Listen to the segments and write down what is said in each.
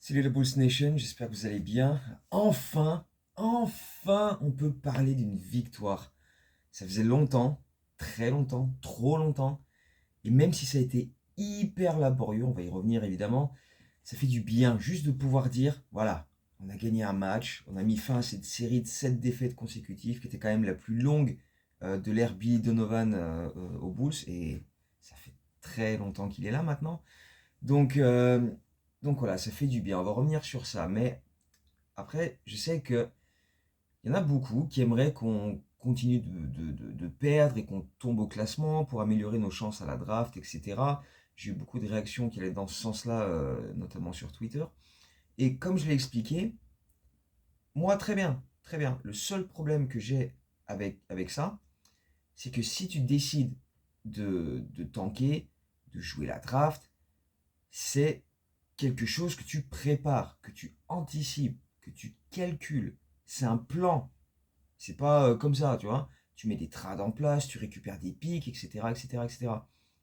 Salut la Bulls Nation, j'espère que vous allez bien. Enfin, on peut parler d'une victoire. Ça faisait longtemps, très longtemps, trop longtemps. Et même si ça a été hyper laborieux, on va y revenir évidemment, ça fait du bien juste de pouvoir dire, voilà, on a gagné un match, on a mis fin à cette série de 7 défaites consécutives qui était quand même la plus longue de l'ère Billy Donovan aux Bulls. Et ça fait très longtemps qu'il est là maintenant. Donc, euh, donc voilà, ça fait du bien. On va revenir sur ça. Mais après, je sais qu'il y en a beaucoup qui aimeraient qu'on continue de perdre et qu'on tombe au classement pour améliorer nos chances à la draft, etc. J'ai eu beaucoup de réactions qui allaient dans ce sens-là, notamment sur Twitter. Et comme je l'ai expliqué, moi, très bien, très bien. Le seul problème que j'ai avec ça, c'est que si tu décides de tanker, de jouer la draft, c'est quelque chose que tu prépares, que tu anticipes, que tu calcules. C'est un plan. C'est pas comme ça, tu vois. Tu mets des trades en place, tu récupères des pics, etc., etc., etc.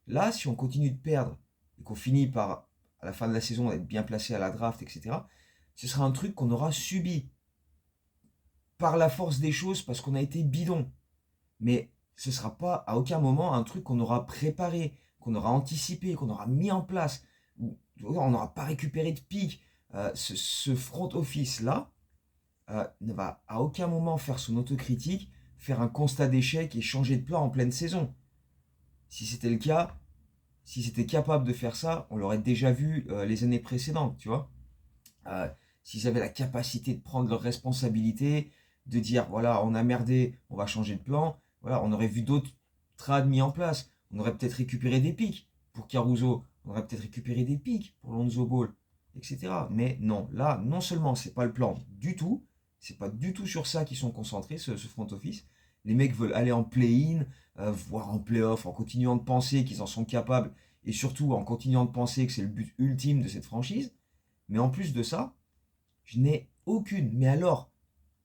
Là, si on continue de perdre et qu'on finit par, à la fin de la saison, être bien placé à la draft, etc., ce sera un truc qu'on aura subi par la force des choses parce qu'on a été bidon. Mais ce ne sera pas à aucun moment un truc qu'on aura préparé, qu'on aura anticipé, qu'on aura mis en place, ou on n'aura pas récupéré de pic. Ce front office-là ne va à aucun moment faire son autocritique, faire un constat d'échec et changer de plan en pleine saison. Si c'était le cas, si c'était capable de faire ça, on l'aurait déjà vu les années précédentes, tu vois. Euh, S'ils avaient la capacité de prendre leurs responsabilités, de dire voilà, on a merdé, on va changer de plan, voilà, on aurait vu d'autres trades mis en place. On aurait peut-être récupéré des pics pour Caruso, on aurait peut-être récupéré des pics pour Lonzo Ball, etc. Mais non, là, non seulement c'est pas le plan du tout, c'est pas du tout sur ça qu'ils sont concentrés, ce front office. Les mecs veulent aller en play-in, voire en play-off, en continuant de penser qu'ils en sont capables, et surtout en continuant de penser que c'est le but ultime de cette franchise. Mais en plus de ça, je n'ai aucune, mais alors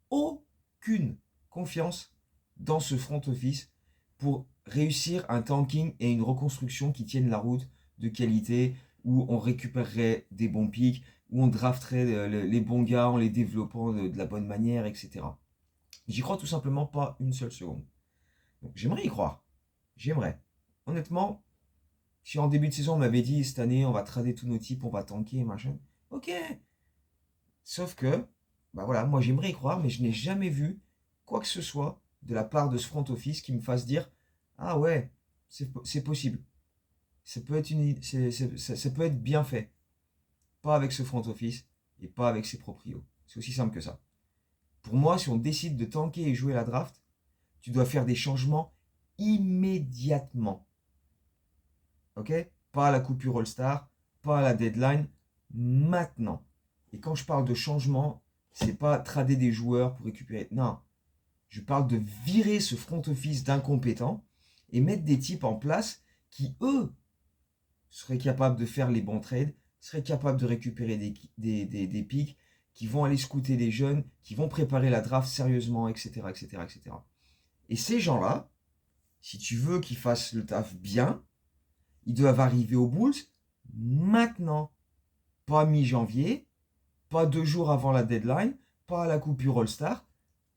aucune confiance dans ce front office pour réussir un tanking et une reconstruction qui tiennent la route de qualité, où on récupérerait des bons pics, où on drafterait les bons gars en les développant de la bonne manière, etc. J'y crois tout simplement pas une seule seconde. Donc j'aimerais y croire. J'aimerais. Honnêtement, si en début de saison on m'avait dit cette année on va trader tous nos types, on va tanker, machin, ok. Sauf que, bah voilà, moi j'aimerais y croire, mais je n'ai jamais vu quoi que ce soit de la part de ce front office qui me fasse dire ah ouais, c'est possible. Ça peut être, ça peut être bien fait. Pas avec ce front office et pas avec ses proprios. C'est aussi simple que ça. Pour moi, si on décide de tanker et jouer la draft, tu dois faire des changements immédiatement. Ok? Pas à la coupure All-Star, pas à la deadline, maintenant. Et quand je parle de changement, c'est pas trader des joueurs pour récupérer. Non, je parle de virer ce front office d'incompétents et mettre des types en place qui, eux, seraient capables de faire les bons trades, seraient capables de récupérer des pics, qui vont aller scouter des jeunes, qui vont préparer la draft sérieusement, etc., etc., etc. Et ces gens-là, si tu veux qu'ils fassent le taf bien, ils doivent arriver aux Bulls maintenant. Pas mi-janvier, pas 2 jours avant la deadline, pas à la coupure All-Star.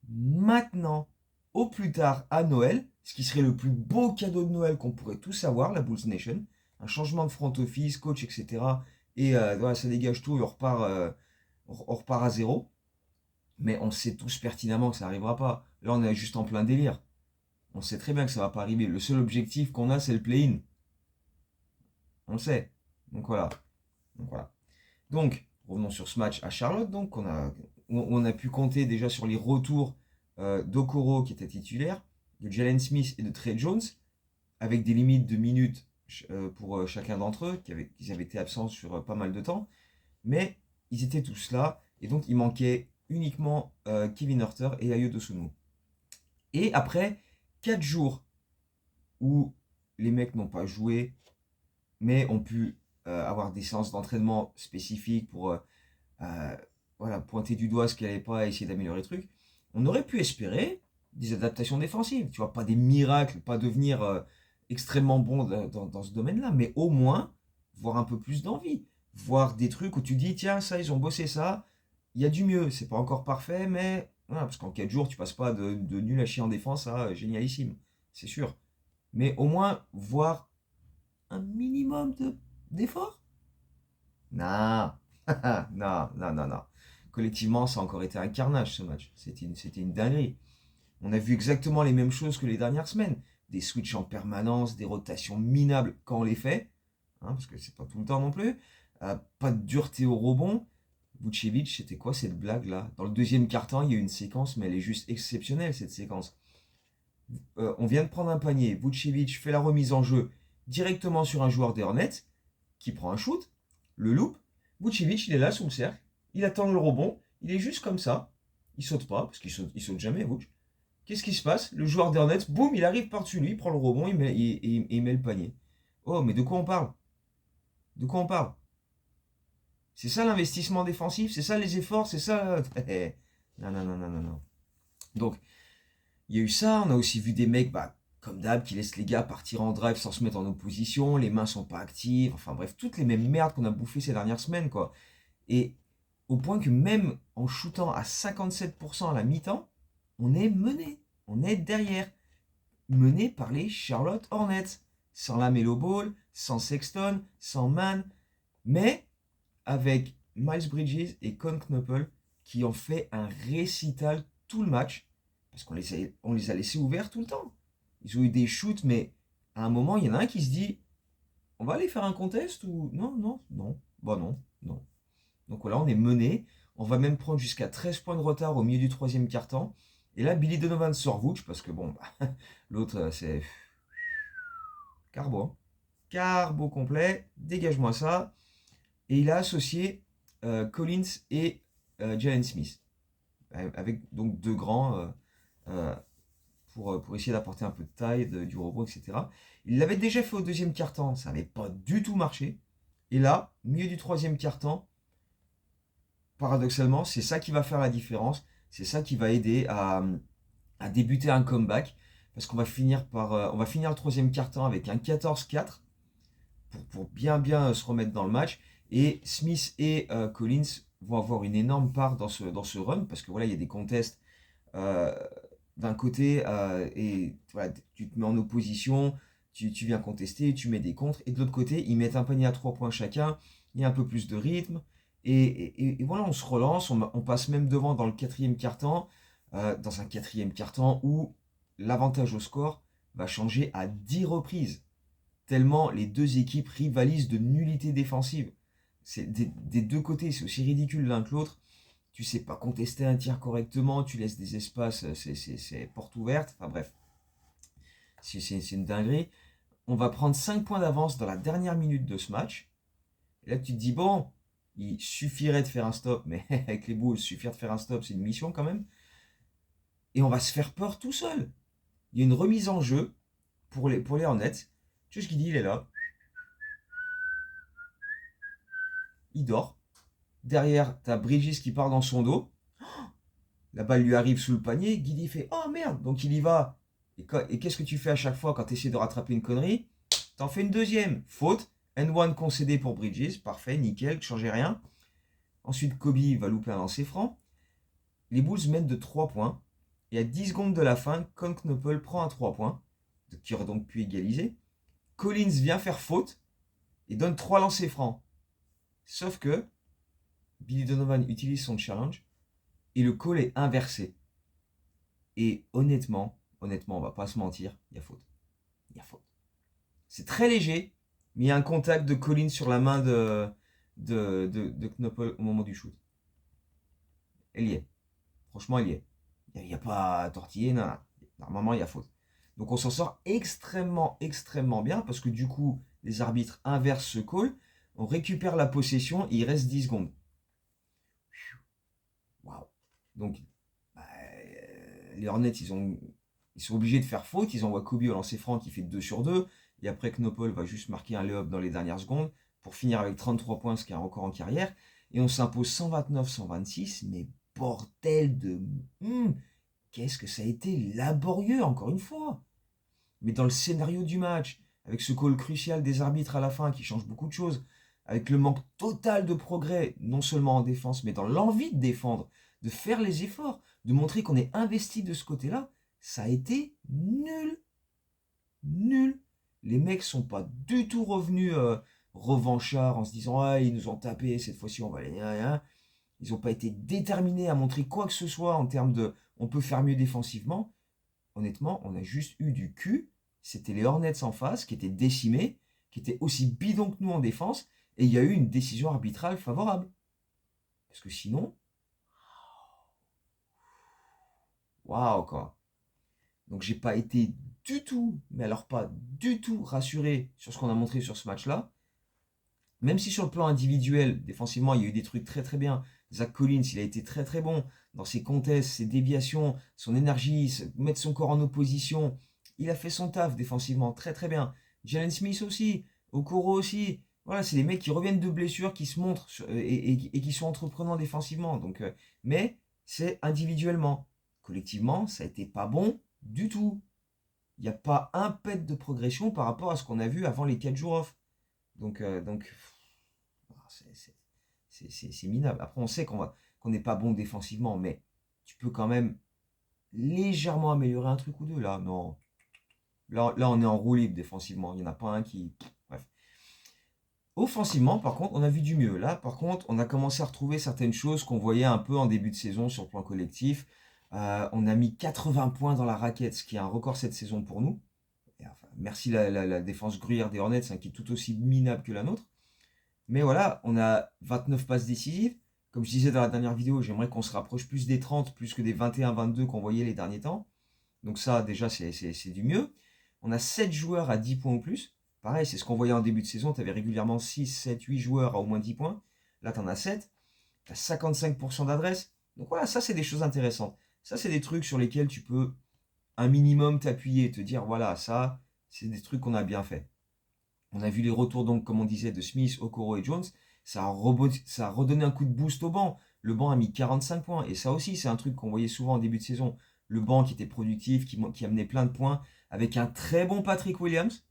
Maintenant, au plus tard à Noël, ce qui serait le plus beau cadeau de Noël qu'on pourrait tous avoir, la Bulls Nation. Un changement de front office, coach, etc. Et voilà, ça dégage tout et on repart à zéro. Mais on sait tous pertinemment que ça n'arrivera pas. Là, on est juste en plein délire. On sait très bien que ça ne va pas arriver. Le seul objectif qu'on a, c'est le play-in. On le sait. Donc voilà. Donc voilà. Donc, revenons sur ce match à Charlotte, donc on a pu compter déjà sur les retours d'Okoro qui était titulaire, de Jalen Smith et de Trey Jones, avec des limites de minutes pour chacun d'entre eux, qui avaient été absents sur pas mal de temps, mais ils étaient tous là, et donc il manquait uniquement Kevin Huerter et Ayo Dosunmu. Et après 4 jours où les mecs n'ont pas joué, mais ont pu avoir des séances d'entraînement spécifiques pour euh, voilà, pointer du doigt ce qui n'allait pas et essayer d'améliorer le truc, on aurait pu espérer des adaptations défensives. Tu vois, pas des miracles, pas devenir extrêmement bon dans ce domaine-là, mais au moins voir un peu plus d'envie. voir des trucs où tu dis, tiens, ça, ils ont bossé ça, il y a du mieux. C'est pas encore parfait, mais voilà, parce qu'en 4 jours, tu passes pas de nul à chier en défense à génialissime, c'est sûr. Mais au moins, voir un minimum d'effort. Non, non, non, non, non. Collectivement, ça a encore été un carnage ce match. C'était une dinguerie. On a vu exactement les mêmes choses que les dernières semaines. Des switches en permanence, des rotations minables quand on les fait, hein, parce que c'est pas tout le temps non plus. Pas de dureté au rebond. Vucevic, c'était quoi cette blague là? Dans le deuxième quart-temps, il y a eu une séquence, mais elle est juste exceptionnelle cette séquence. On vient de prendre un panier. Vucevic fait la remise en jeu directement sur un joueur des Hornets qui prend un shoot, le loupe. Vucevic, il est là sous le cercle. Il attend le rebond. Il est juste comme ça. Il saute pas, parce il saute jamais, Vuce. Qu'est-ce qui se passe? Le joueur des Hornets, boum, il arrive par-dessus lui, il prend le rebond, il met le panier. Oh, mais de quoi on parle? De quoi on parle? C'est ça l'investissement défensif? C'est ça les efforts? C'est ça. Non, non, non, non, non, non. Donc, il y a eu ça. On a aussi vu des mecs, bah, comme d'hab, qui laissent les gars partir en drive sans se mettre en opposition. Les mains sont pas actives. Enfin, bref, toutes les mêmes merdes qu'on a bouffées ces dernières semaines, quoi. Et au point que même en shootant à 57% à la mi-temps, on est mené. On est derrière. Mené par les Charlotte Hornets. Sans la Melo Ball, sans Sexton, sans Mann, mais avec Miles Bridges et Con Knoppel qui ont fait un récital tout le match, parce on les a laissés ouverts tout le temps. Ils ont eu des shoots, mais à un moment, il y en a un qui se dit, on va aller faire un contest ou... Non, non, non. Bah non, non. Donc voilà, on est mené. On va même prendre jusqu'à 13 points de retard au milieu du troisième quart-temps. Et là, Billy Donovan sort Vooch, parce que bon, bah, l'autre, c'est carbo. Hein. Carbo complet, dégage-moi ça. Et il a associé Collins et Jalen Smith, avec donc deux grands pour essayer d'apporter un peu de taille, du rebond, etc. Il l'avait déjà fait au deuxième quart-temps, ça n'avait pas du tout marché. Et là, milieu du troisième quart-temps, paradoxalement, c'est ça qui va faire la différence. C'est ça qui va aider à débuter un comeback. Parce qu'on va finir on va finir le troisième quart-temps avec un 14-4 pour bien bien se remettre dans le match. Et Smith et Collins vont avoir une énorme part dans ce run parce que voilà, il y a des contests euh, d'un côté et voilà, tu te mets en opposition, tu viens contester, tu mets des contres, et de l'autre côté, ils mettent un panier à 3 points chacun, il y a un peu plus de rythme, et voilà, on se relance, on passe même devant dans le quatrième quart-temps, dans un quatrième quart-temps où l'avantage au score va changer à 10 reprises, tellement les deux équipes rivalisent de nullité défensive. C'est des deux côtés, c'est aussi ridicule l'un que l'autre. Tu sais pas contester un tir correctement, tu laisses des espaces, c'est porte ouverte. Enfin bref, c'est une dinguerie. On va prendre 5 points d'avance dans la dernière minute de ce match. Et là, tu te dis, bon, il suffirait de faire un stop, mais avec les Bulls, suffire de faire un stop, c'est une mission quand même. Et on va se faire peur tout seul. Il y a une remise en jeu pour les Hornets. Tu sais ce qu'il dit, il est là. Il dort. Derrière, t'as Bridges qui part dans son dos. La balle lui arrive sous le panier. Guidi fait oh merde. Donc il y va. Et qu'est-ce que tu fais à chaque fois quand tu essaies de rattraper une connerie? T'en fais une deuxième. Faute. N1 concédé pour Bridges. Parfait, nickel, changez rien. Ensuite, Kobe va louper un lancer franc. Les Bulls mènent de 3 points. Et à 10 secondes de la fin, Knoppel prend un 3 points. Qui aurait donc pu égaliser. Collins vient faire faute. Et donne 3 lancers francs. Sauf que Billy Donovan utilise son challenge. Et le call est inversé. Et honnêtement, on va pas se mentir, il y a faute. Il y a faute. C'est très léger, mais il y a un contact de Collins sur la main de Knoppel au moment du shoot. Elle y est. Franchement, elle y est. Il n'y a pas à tortiller, non, non. Normalement, il y a faute. Donc on s'en sort extrêmement, extrêmement bien, parce que du coup, les arbitres inversent ce call, on récupère la possession, et il reste 10 secondes. Waouh. Donc, bah, les Hornets, ils sont obligés de faire faute. Ils envoient Kobe au lancer franc qui fait 2 sur 2. Et après, Knoppel va juste marquer un lay-up dans les dernières secondes pour finir avec 33 points, ce qui est un record en carrière. Et on s'impose 129-126. Mais bordel de... qu'est-ce que ça a été laborieux, encore une fois. Mais dans le scénario du match, avec ce call crucial des arbitres à la fin qui change beaucoup de choses, avec le manque total de progrès, non seulement en défense, mais dans l'envie de défendre, de faire les efforts, de montrer qu'on est investi de ce côté-là, ça a été nul. Nul. Les mecs sont pas du tout revenus revanchards en se disant ah, ils nous ont tapé, cette fois-ci on va les. Ils n'ont pas été déterminés à montrer quoi que ce soit en termes de on peut faire mieux défensivement. Honnêtement, on a juste eu du cul. C'était les Hornets en face qui étaient décimés, qui étaient aussi bidons que nous en défense, et il y a eu une décision arbitrale favorable. Parce que sinon, waouh quoi. Donc j'ai pas été du tout, mais alors pas du tout rassuré sur ce qu'on a montré sur ce match-là. Même si sur le plan individuel, défensivement, il y a eu des trucs très très bien. Zach Collins, il a été très très bon dans ses contests, ses déviations, son énergie, mettre son corps en opposition. Il a fait son taf défensivement très très bien. Jalen Smith aussi, Okoro aussi. Voilà, c'est les mecs qui reviennent de blessures, qui se montrent et qui sont entreprenants défensivement. Donc, mais c'est individuellement. Collectivement, ça a été pas bon du tout. Il n'y a pas un pet de progression par rapport à ce qu'on a vu avant les 4 jours off. Donc c'est minable. Après, on sait qu'on n'est pas bon défensivement, mais tu peux quand même légèrement améliorer un truc ou deux. Là, non. Là on est en roue libre défensivement. Il n'y en a pas un qui. Bref. Offensivement, par contre, on a vu du mieux. Là, par contre, on a commencé à retrouver certaines choses qu'on voyait un peu en début de saison sur le plan collectif. On a mis 80 points dans la raquette, ce qui est un record cette saison pour nous. Et enfin, merci la défense gruyère des Hornets, hein, qui est tout aussi minable que la nôtre. Mais voilà, on a 29 passes décisives. Comme je disais dans la dernière vidéo, j'aimerais qu'on se rapproche plus des 30, plus que des 21-22 qu'on voyait les derniers temps. Donc ça, déjà, c'est du mieux. On a 7 joueurs à 10 points ou plus. Pareil, c'est ce qu'on voyait en début de saison. Tu avais régulièrement 6, 7, 8 joueurs à au moins 10 points. Là, tu en as 7. Tu as 55% d'adresse. Donc voilà, ça, c'est des choses intéressantes. Ça, c'est des trucs sur lesquels tu peux un minimum t'appuyer et te dire, voilà, ça, c'est des trucs qu'on a bien fait. On a vu les retours, donc, comme on disait, de Smith, Okoro et Jones. Ça a redonné un coup de boost au banc. Le banc a mis 45 points. Et ça aussi, c'est un truc qu'on voyait souvent en début de saison. Le banc qui était productif, qui amenait plein de points, avec un très bon Patrick Williams.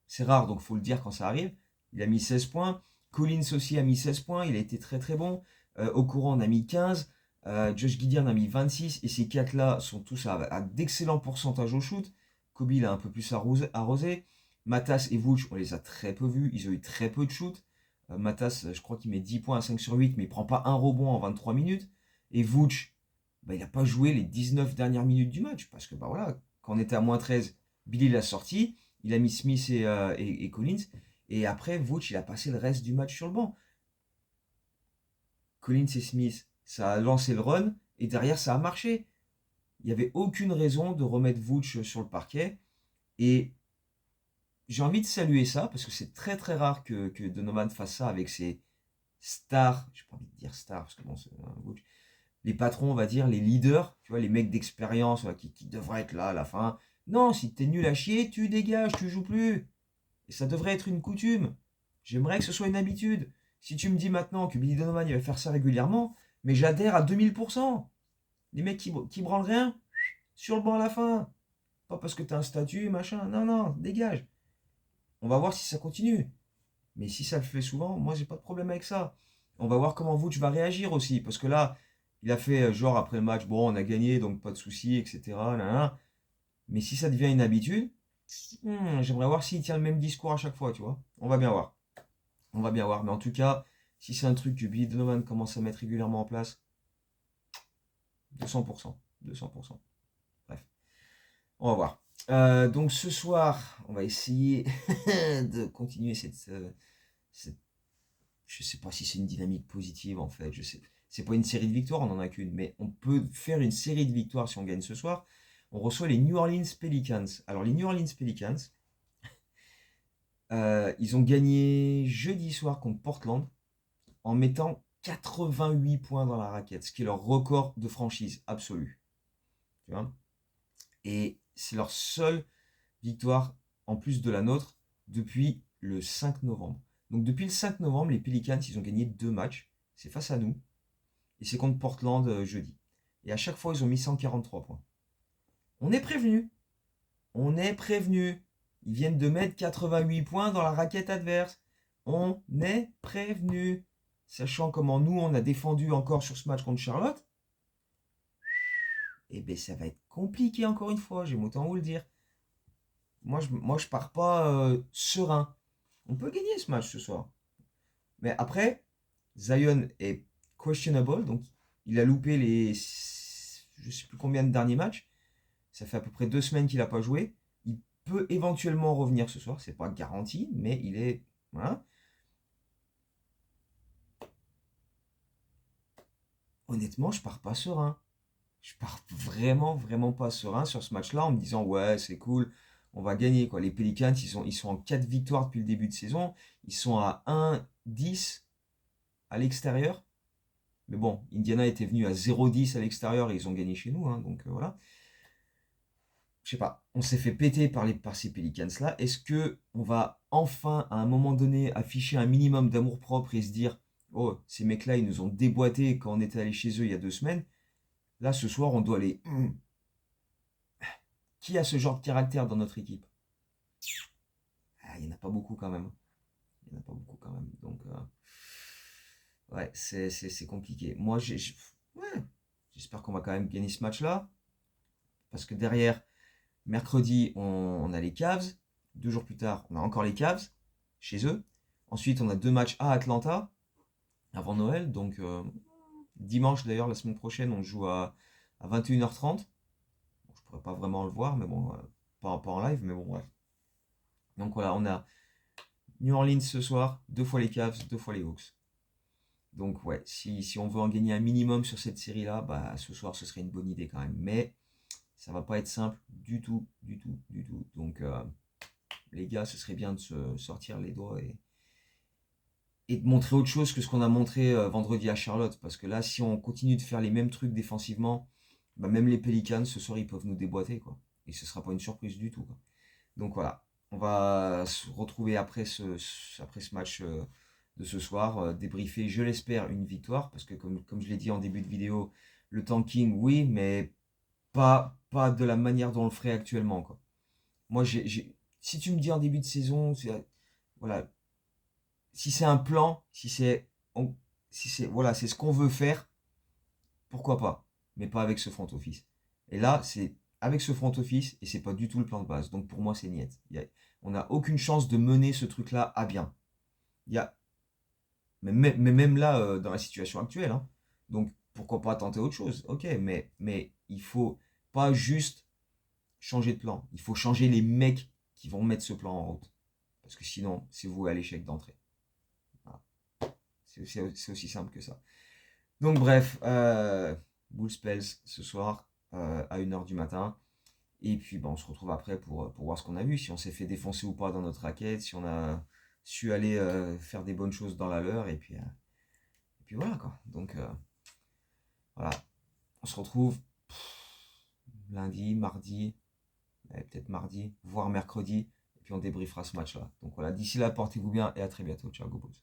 C'est rare, donc il faut le dire quand ça arrive. Il a mis 16 points. Collins aussi a mis 16 points. Il a été très très bon. Okoro en a mis 15. Josh Gideon en a mis 26. Et ces 4-là sont tous à d'excellents pourcentages au shoot. Kobe l'a un peu plus arrosé. Matas et Vooch, on les a très peu vus. Ils ont eu très peu de shoot. Matas, je crois qu'il met 10 points à 5 sur 8, mais il prend pas un rebond en 23 minutes. Et Vooch, bah, il n'a pas joué les 19 dernières minutes du match. Parce que bah, voilà, quand on était à moins 13, Billy l'a sorti. Il a mis Smith et Collins. Et après, Vooch, il a passé le reste du match sur le banc. Collins et Smith, ça a lancé le run. Et derrière, ça a marché. Il n'y avait aucune raison de remettre Vooch sur le parquet. Et j'ai envie de saluer ça, parce que c'est très très rare que Donovan fasse ça avec ses stars. J'ai pas envie de dire stars, parce que bon, c'est Vooch. Les patrons, on va dire, les leaders, tu vois, les mecs d'expérience qui devraient être là à la fin. Non, si t'es nul à chier, tu dégages, tu joues plus. Et ça devrait être une coutume. J'aimerais que ce soit une habitude. Si tu me dis maintenant que Billy Donovan il va faire ça régulièrement, mais j'adhère à 2000%. Les mecs qui branlent rien, sur le banc à la fin. Pas parce que t'as un statut, machin. Non, non, dégage. On va voir si ça continue. Mais si ça le fait souvent, moi j'ai pas de problème avec ça. On va voir comment Vooch va réagir aussi. Parce que là, il a fait genre après le match, bon, on a gagné, donc pas de soucis, etc. Là, là. Mais si ça devient une habitude, j'aimerais voir s'il tient le même discours à chaque fois, tu vois. On va bien voir. On va bien voir. Mais en tout cas, si c'est un truc que Billy Donovan commence à mettre régulièrement en place, 200%. 200%. Bref, on va voir. Donc ce soir, on va essayer de continuer cette. Je sais pas si c'est une dynamique positive en fait. Je sais. C'est pas une série de victoires, on en a qu'une, mais on peut faire une série de victoires si on gagne ce soir. On reçoit les New Orleans Pelicans. Alors les New Orleans Pelicans, ils ont gagné jeudi soir contre Portland en mettant 88 points dans la raquette, ce qui est leur record de franchise absolu. Tu vois. Et c'est leur seule victoire en plus de la nôtre depuis le 5 novembre. Donc depuis le 5 novembre, les Pelicans, ils ont gagné 2 matchs. C'est face à nous. Et c'est contre Portland jeudi. Et à chaque fois, ils ont mis 143 points. On est prévenu. On est prévenu. Ils viennent de mettre 88 points dans la raquette adverse. On est prévenu. Sachant comment nous, on a défendu encore sur ce match contre Charlotte, eh bien, ça va être compliqué encore une fois, j'ai autant vous le dire. Moi, je pars pas serein. On peut gagner ce match ce soir. Mais après, Zion est questionable, donc il a loupé je sais plus combien de derniers matchs. Ça fait à peu près 2 semaines qu'il n'a pas joué. Il peut éventuellement revenir ce soir, c'est pas garanti, mais il est. Voilà. Honnêtement, je pars pas serein. Je pars vraiment, vraiment pas serein sur ce match-là en me disant ouais, c'est cool, on va gagner quoi. Les Pelicans, ils sont en 4 victoires depuis le début de saison. Ils sont à 1-10 à l'extérieur. Mais bon, Indiana était venu à 0-10 à l'extérieur et ils ont gagné chez nous, hein, donc voilà. Je sais pas, on s'est fait péter par ces Pelicans-là. Est-ce que on va enfin, à un moment donné, afficher un minimum d'amour-propre et se dire oh, ces mecs-là, ils nous ont déboîté quand on était allé chez eux il y a 2 semaines. Là, ce soir, on doit aller. Qui a ce genre de caractère dans notre équipe? Ah, il n'y en a pas beaucoup quand même. Il n'y en a pas beaucoup quand même. Donc, ouais, c'est compliqué. Moi, ouais, j'espère qu'on va quand même gagner ce match-là. Parce que derrière, mercredi, on a les Cavs. 2 jours plus tard, on a encore les Cavs chez eux. Ensuite, on a 2 matchs à Atlanta avant Noël. Donc, dimanche d'ailleurs, la semaine prochaine, on joue à 21h30. Bon, je pourrais pas vraiment le voir, mais bon, pas en live, mais bon, bref. Donc voilà, on a New Orleans ce soir, 2 fois les Cavs, 2 fois les Hawks. Donc ouais, si on veut en gagner un minimum sur cette série-là, bah ce soir ce serait une bonne idée quand même. Mais ça va pas être simple du tout, du tout, du tout. Donc les gars, ce serait bien de se sortir les doigts et de montrer autre chose que ce qu'on a montré vendredi à Charlotte. Parce que là, si on continue de faire les mêmes trucs défensivement, bah, même les Pelicans ce soir ils peuvent nous déboîter quoi. Et ce sera pas une surprise du tout, quoi. Donc voilà, on va se retrouver après ce match de ce soir, débriefer, je l'espère, une victoire, parce que comme je l'ai dit en début de vidéo, le tanking, oui, mais pas de la manière dont on le ferait actuellement, quoi. Moi, si tu me dis en début de saison, voilà, si c'est un plan, si c'est voilà, c'est ce qu'on veut faire, pourquoi pas, mais pas avec ce front office. Et là, c'est avec ce front office et c'est pas du tout le plan de base. Donc pour moi, c'est niet. On n'a aucune chance de mener ce truc-là à bien. Il y a, mais même là, dans la situation actuelle, hein. Donc pourquoi pas tenter autre chose? Ok, mais il faut pas juste changer de plan. Il faut changer les mecs qui vont mettre ce plan en route. Parce que sinon, c'est voué à l'échec d'entrée. Voilà. C'est aussi simple que ça. Donc bref, Bulls Pels ce soir à 1h du matin. Et puis on se retrouve après pour voir ce qu'on a vu, si on s'est fait défoncer ou pas dans notre raquette, si on a su aller faire des bonnes choses dans la leur. Et puis voilà quoi. Donc voilà, on se retrouve lundi, mardi, peut-être mardi, voire mercredi. Et puis on débriefera ce match-là. Donc voilà, d'ici là, portez-vous bien et à très bientôt. Ciao, go Bulls.